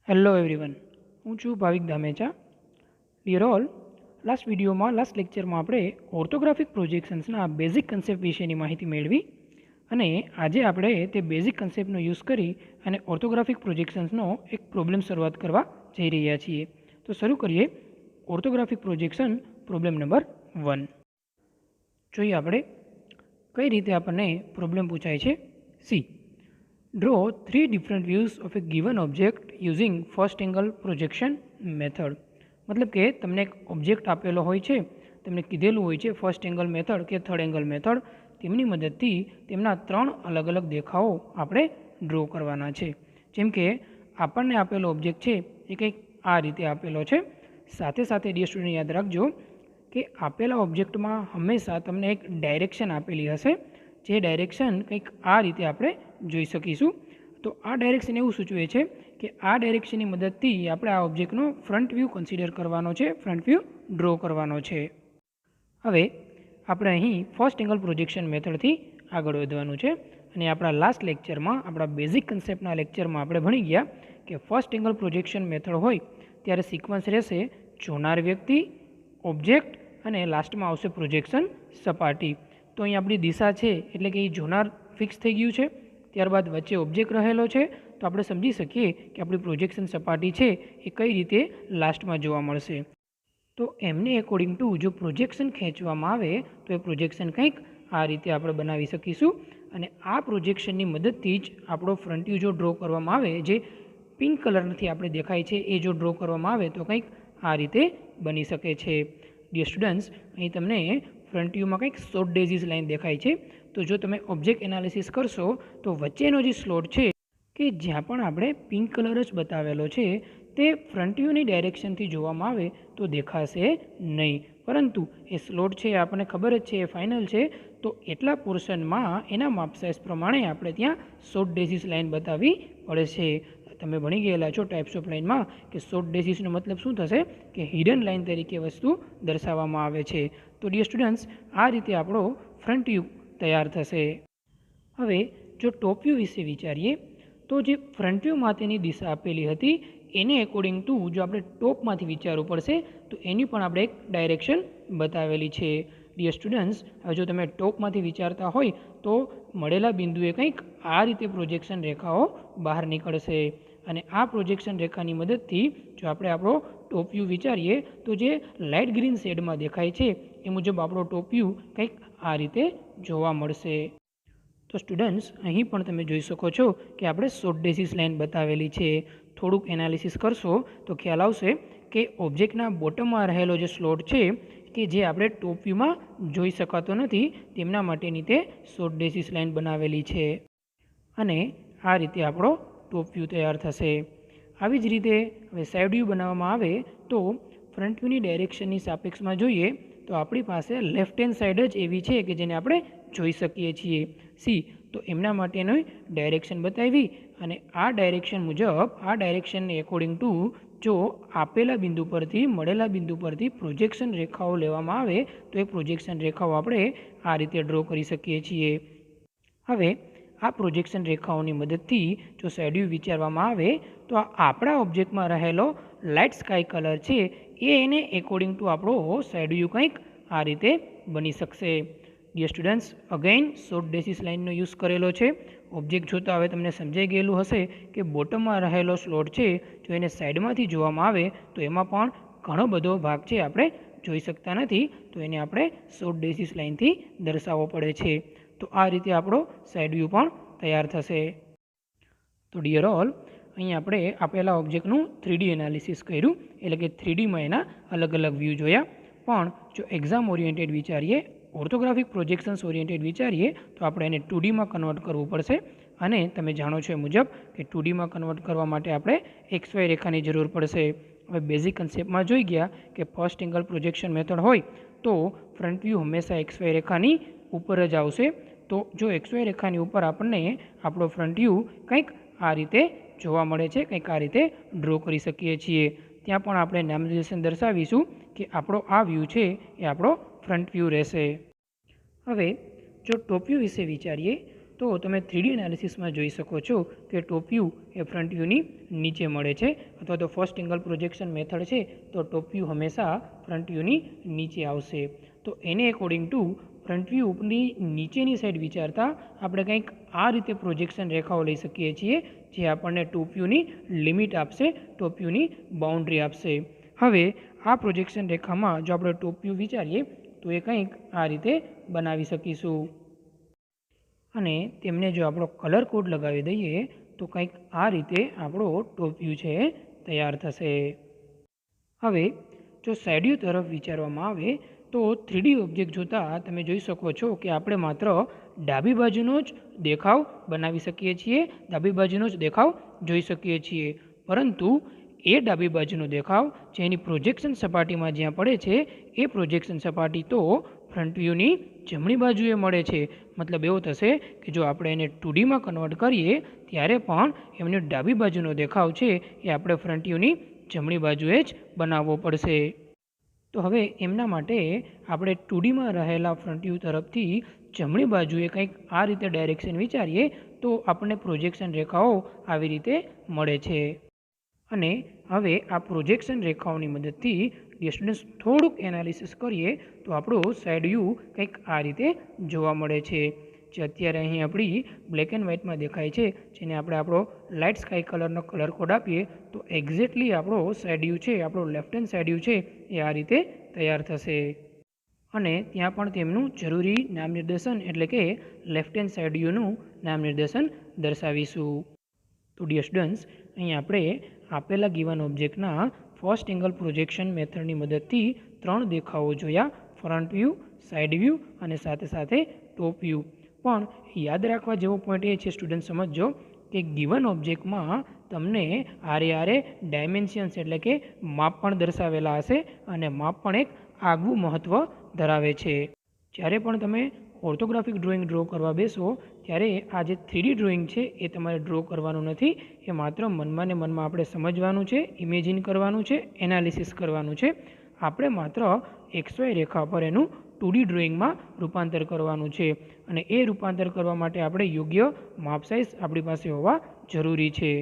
Hello everyone, હું છું ભાવિક Dhamecha. Dear all, last લેક્ચરમાં આપણે ઓર્થોગ્રાફિક પ્રોજેક્શન્સના બેઝિક કન્સેપ્ટ વિશેની માહિતી મેળવી અને આજે આપણે તે બેઝિક કન્સેપ્ટનો યુઝ કરી અને ઓર્થોગ્રાફિક પ્રોજેક્શન્સનો એક પ્રોબ્લેમ શરૂઆત કરવા જઈ રહ્યા છીએ. તો શરૂ કરીએ ઓર્થોગ્રાફિક પ્રોજેક્શન પ્રોબ્લેમ નંબર 1. જોઈએ આપણે કઈ રીતે આપણને પ્રોબ્લેમ પૂછાય છે. C, Draw 3 different views of a given object using first angle projection method. मतलब કે તમને એક ઓબ્જેક્ટ આપેલો હોય છે, તમને કીધેલું હોય છે ફર્સ્ટ એંગલ મેથડ કે થર્ડ એંગલ મેથડ, તેમની મદદથી તેમના 3 અલગ અલગ દેખાવો આપણે ડ્રો કરવાના છે. જેમ કે આપણને આપેલો ઓબ્જેક્ટ છે એ કંઈક આ રીતે આપેલો છે. સાથે સાથે ડિયર સ્ટુડન્ટ યાદ રાખજો કે આપેલા ઓબ્જેક્ટમાં હંમેશા તમને એક ડાયરેક્શન આપેલી હશે, જે ડાયરેક્શન કંઈક આ રીતે આપણે જોઈ શકીશું. તો આ ડાયરેક્શન એવું સૂચવે છે કે આ ડાયરેક્શનની મદદથી આપણે આ ઓબ્જેક્ટનો ફ્રન્ટ વ્યૂ કન્સિડર કરવાનો છે, ફ્રન્ટ વ્યૂ ડ્રો કરવાનો છે. હવે આપણે અહીં ફર્સ્ટ એંગલ પ્રોજેક્શન મેથડથી આગળ વધવાનું છે અને આપણા લાસ્ટ લેક્ચરમાં, આપણા બેઝિક કન્સેપ્ટના લેક્ચરમાં આપણે ભણી ગયા કે ફર્સ્ટ એંગલ પ્રોજેક્શન મેથડ હોય ત્યારે સિક્વન્સ રહેશે જોનાર વ્યક્તિ, ઓબ્જેક્ટ અને લાસ્ટમાં આવશે પ્રોજેક્શન સપાટી. તો અહીં આપણી દિશા છે એટલે કે એ જોનાર ફિક્સ થઈ ગયું છે, ત્યારબાદ વચ્ચે ઓબ્જેક્ટ રહેલો છે. તો આપણે સમજી શકીએ કે આપણી પ્રોજેક્શન સપાટી છે એ કઈ રીતે લાસ્ટમાં જોવા મળશે. તો એમને એકોર્ડિંગ ટુ જો પ્રોજેક્શન ખેંચવામાં આવે તો એ પ્રોજેક્શન કંઈક આ રીતે આપણે બનાવી શકીશું અને આ પ્રોજેક્શનની મદદથી જ આપણો ફ્રન્ટ વ્યૂ જો ડ્રો કરવામાં આવે, જે પિંક કલરથી આપણે દેખાય છે, એ જો ડ્રો કરવામાં આવે તો કંઈક આ રીતે બની શકે છે. ડિયર સ્ટુડન્ટ્સ, અહીં તમને ફ્રન્ટ વ્યૂમાં કંઈક શોર્ટ ડેઝીસ લાઇન દેખાય છે. તો જો તમે ઓબ્જેક્ટ એનાલિસિસ કરશો તો વચ્ચેનો જે સ્લોટ છે કે જ્યાં પણ આપણે પિંક કલર જ બતાવેલો છે તે ફ્રન્ટ વ્યૂની ડાયરેક્શનથી જોવામાં આવે તો દેખાશે નહીં, પરંતુ એ સ્લોટ છે આપણને ખબર જ છે એ ફાઇનલ છે. તો એટલા પોર્શનમાં એના માપ સાઇઝ પ્રમાણે આપણે ત્યાં શોર્ટ ડેઝીસ લાઇન બતાવવી પડશે. તમે ભણી ગયેલા છો ટાઈપ્સ ઓફ લાઇનમાં કે શોર્ટ ડેઝીસનો મતલબ શું થશે કે હિડન લાઇન તરીકે વસ્તુ દર્શાવવામાં આવે છે. તો ડિયર સ્ટુડન્ટ્સ, આ રીતે આપણો ફ્રન્ટ વ્યૂ તૈયાર થશે. હવે જો ટોપ વ્યૂ વિશે વિચારીએ તો જે ફ્રન્ટ વ્યૂ માટેની દિશા આપેલી હતી એને એકોર્ડિંગ ટુ જો આપણે ટોપમાંથી વિચારવું પડશે તો એની પણ આપણે એક ડાયરેક્શન બતાવેલી છે. ડિયર સ્ટુડન્ટ્સ, હવે જો તમે ટોપમાંથી વિચારતા હોય તો મળેલા બિંદુએ કંઈક આ રીતે પ્રોજેક્શન રેખાઓ બહાર નીકળશે અને આ પ્રોજેક્શન રેખાની મદદથી જો આપણે આપણો ટોપ વ્યૂ વિચારીએ તો જે લાઇટ ગ્રીન શેડમાં દેખાય છે એ મુજબ આપણો ટોપ વ્યૂ કંઈક આ રીતે જોવા મળશે. તો સ્ટુડન્ટ્સ, અહીં પણ તમે જોઈ શકો છો કે આપણે શોર્ટ ડેઝીસ લાઇન બતાવેલી છે. થોડુંક એનાલિસિસ કરશો તો ખ્યાલ આવશે કે ઓબ્જેક્ટના બોટમમાં રહેલો જે સ્લોટ છે કે જે આપણે ટોપ વ્યૂમાં જોઈ શકાતો નથી, તેમના માટેની તે શોર્ટ ડેઝીસ લાઇન બનાવેલી છે અને આ રીતે આપણો ટોપ વ્યૂ તૈયાર થશે. આવી જ રીતે હવે સાઇડ વ્યૂ બનાવવામાં આવે તો ફ્રન્ટ વ્યૂની ડાયરેક્શનની સાપેક્ષમાં જોઈએ તો આપણી પાસે લેફ્ટ હેન્ડ સાઈડ જ એવી છે કે જેને આપણે જોઈ શકીએ છીએ. સી, તો એમના માટેની ડાયરેક્શન બતાવી અને આ ડાયરેક્શન મુજબ, આ ડાયરેક્શનને એકોર્ડિંગ ટુ જો આપેલા બિંદુ પરથી મળેલા બિંદુ પરથી પ્રોજેક્શન રેખાઓ લેવામાં આવે તો એ પ્રોજેક્શન રેખાઓ આપણે આ રીતે ડ્રો કરી શકીએ છીએ. હવે આ પ્રોજેક્શન રેખાઓની મદદથી જો સાઇડ વ્યૂ વિચારવામાં આવે તો આપણા ઓબ્જેક્ટમાં રહેલો લાઇટ સ્કાય કલર છે એને એકોર્ડિંગ ટુ આપણો સાઇડ વ્યૂ કંઈક આ રીતે બની શકશે. ડિયર સ્ટુડન્ટ્સ, અગેઇન શોર્ટ ડેઝીસ લાઇનનો યુઝ કરેલો છે. ઓબ્જેક્ટ જોતા હવે તમને સમજાઈ ગયેલું હશે કે બોટમમાં રહેલો સ્લોટ છે જો એને સાઈડમાંથી જોવામાં આવે તો એમાં પણ ઘણો બધો ભાગ છે આપણે જોઈ શકતા નથી, તો એને આપણે શોર્ટ ડેઝીસ લાઇનથી દર્શાવવો પડે છે. તો આ રીતે આપણો સાઇડ વ્યૂ પણ તૈયાર થશે. તો ડિયર ઓલ, અહીં આપણે આપેલા ઓબ્જેક્ટનું 3D એનાલિસિસ કર્યું, એટલે કે 3Dમાં એના અલગ અલગ વ્યૂ જોયા. પણ જો એક્ઝામ ઓરિએન્ટેડ વિચારીએ, ઓર્થોગ્રાફિક પ્રોજેક્શન્સ ઓરિએન્ટેડ વિચારીએ તો આપણે એને 2Dમાં કન્વર્ટ કરવું પડશે અને તમે જાણો છો એ મુજબ કે 2Dમાં કન્વર્ટ કરવા માટે આપણે XY રેખાની જરૂર પડશે. હવે બેઝિક કન્સેપ્ટમાં જોઈ ગયા કે ફર્સ્ટ એંગલ પ્રોજેક્શન મેથડ હોય તો ફ્રન્ટ વ્યૂ હંમેશા XY રેખાની ઉપર જ આવશે. તો જો XY રેખાની ઉપર આપણને આપણો ફ્રન્ટ વ્યૂ કંઈક આ રીતે જોવા મળે છે, કંઈક આ રીતે ડ્રો કરી શકીએ છીએ. ત્યાં પણ આપણે નામનિર્દેશન દર્શાવીશું કે આપણો આ વ્યૂ છે એ આપણો ફ્રન્ટ વ્યૂ રહેશે. હવે જો ટોપ વ્યૂ વિશે વિચારીએ તો તમે 3D એનાલિસિસમાં જોઈ શકો છો કે ટોપ વ્યૂ એ ફ્રન્ટ વ્યૂની નીચે મળે છે, અથવા તો ફર્સ્ટ એંગલ પ્રોજેક્શન મેથડ છે તો ટોપ વ્યૂ હંમેશા ફ્રન્ટ વ્યૂની નીચે આવશે. તો એને એકોર્ડિંગ ટુ ફ્રન્ટ વ્યૂની નીચેની સાઈડ વિચારતા આપણે કંઈક આ રીતે પ્રોજેક્શન રેખાઓ લઈ શકીએ છીએ, જે આપણને ટોપ વ્યૂની લિમિટ આપશે, ટોપ વ્યૂની બાઉન્ડ્રી આપશે. હવે આ પ્રોજેક્શન રેખામાં જો આપણે ટોપ વ્યૂ વિચારીએ તો એ કંઈક આ રીતે બનાવી શકીશું, અને તેમને જો આપણો કલર કોડ લગાવી દઈએ તો કંઈક આ રીતે આપણો ટોપ વ્યૂ છે તૈયાર થશે. હવે જો સાઇડ વ્યૂ તરફ વિચારવામાં આવે તો 3D ઓબ્જેક્ટ જોતાં તમે જોઈ શકો છો કે આપણે માત્ર ડાબી બાજુનો જ દેખાવ બનાવી શકીએ છીએ, ડાબી બાજુનો જ દેખાવ જોઈ શકીએ છીએ, પરંતુ એ ડાબી બાજુનો દેખાવ જે એની પ્રોજેક્શન સપાટીમાં જ્યાં પડે છે એ પ્રોજેક્શન સપાટી તો ફ્રન્ટ વ્યૂની જમણી બાજુએ મળે છે. મતલબ એવો થશે કે જો આપણે એને 2Dમાં કન્વર્ટ કરીએ ત્યારે પણ એમની ડાબી બાજુનો દેખાવ છે એ આપણે ફ્રન્ટ વ્યૂની જમણી બાજુએ જ બનાવવો પડશે. તો હવે એમના માટે આપણે 2Dમાં રહેલા ફ્રન્ટ વ્યૂ તરફથી જમણી બાજુએ કંઈક આ રીતે ડાયરેક્શન વિચારીએ તો આપણને પ્રોજેક્શન રેખાઓ આવી રીતે મળે છે. અને હવે આ પ્રોજેક્શન રેખાઓની મદદથી સ્ટુડન્ટ્સ થોડુંક એનાલિસિસ કરીએ તો આપણો સાઇડ વ્યૂ કંઈક આ રીતે જોવા મળે છે, જે અત્યારે અહીં આપણી બ્લેક એન્ડ વ્હાઇટમાં દેખાય છે, જેને આપણે આપણો લાઇટ સ્કાય કલરનો કલર કોડ આપીએ તો એક્ઝેક્ટલી આપણો સાઇડ વ્યૂ છે, આપણો લેફ્ટ હેન્ડ સાઇડ વ્યૂ છે એ આ રીતે તૈયાર થશે. અને ત્યાં પણ તેમનું જરૂરી નામ નિર્દેશન એટલે કે લેફ્ટ હેન્ડ સાઇડ વ્યૂનું નામ નિર્દેશન દર્શાવીશું. તો ડિયર સ્ટુડન્ટ્સ, અહીં આપણે આપેલા ગિવન ઓબ્જેક્ટના ફર્સ્ટ એંગલ પ્રોજેક્શન મેથડની મદદથી 3 દેખાવો જોયા, ફ્રન્ટ વ્યૂ, સાઇડ વ્યૂ અને સાથે સાથે ટોપ વ્યૂ. પણ યાદ રાખવા જેવો પોઈન્ટ એ છે સ્ટુડન્ટ સમજજો કે ગિવન ઓબ્જેક્ટમાં તમને આરે ડાયમેન્શન્સ એટલે કે માપ પણ દર્શાવેલા હશે, અને માપ પણ એક આગવું મહત્ત્વ ધરાવે છે. જ્યારે પણ તમે ઓર્થોગ્રાફિક ડ્રોઈંગ ડ્રો કરવા બેસો ત્યારે આ જે 3D ડ્રોઈંગ છે એ તમારે ડ્રો કરવાનું નથી, એ માત્ર મનમાં ને મનમાં આપણે સમજવાનું છે, ઇમેજિન કરવાનું છે, એનાલિસિસ કરવાનું છે. આપણે માત્ર XY રેખા પર એનું 2D ડ્રોઈંગમાં રૂપાંતર કરવાનું છે, અને એ રૂપાંતર કરવા માટે આપણે યોગ્ય માપ સાઇઝ આપણી પાસે હોવા જરૂરી છે.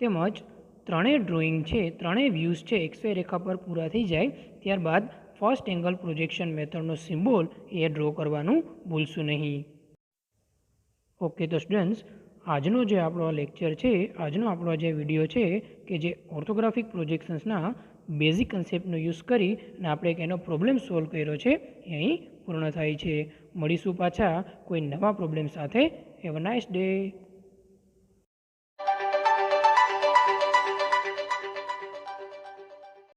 તેમજ ત્રણેય ડ્રોઈંગ છે, ત્રણેય વ્યૂઝ છે XY રેખા પર પૂરા થઈ જાય ત્યારબાદ ફર્સ્ટ એંગલ પ્રોજેક્શન મેથડનો સિમ્બોલ એ ડ્રો કરવાનું ભૂલશું નહીં. ઓકે, તો સ્ટુડન્ટ્સ, આજનો જે આપણો લેક્ચર છે, આજનો આપણો જે વિડીયો છે કે જે ઓર્થોગ્રાફિક પ્રોજેક્શન્સના બેઝિક કન્સેપ્ટનો યુઝ કરી અને આપણે એક એનો પ્રોબ્લેમ સોલ્વ કર્યો છે એ અહીં પૂર્ણ થાય છે. મળીશું પાછા કોઈ નવા પ્રોબ્લેમ સાથે. Have a nice day.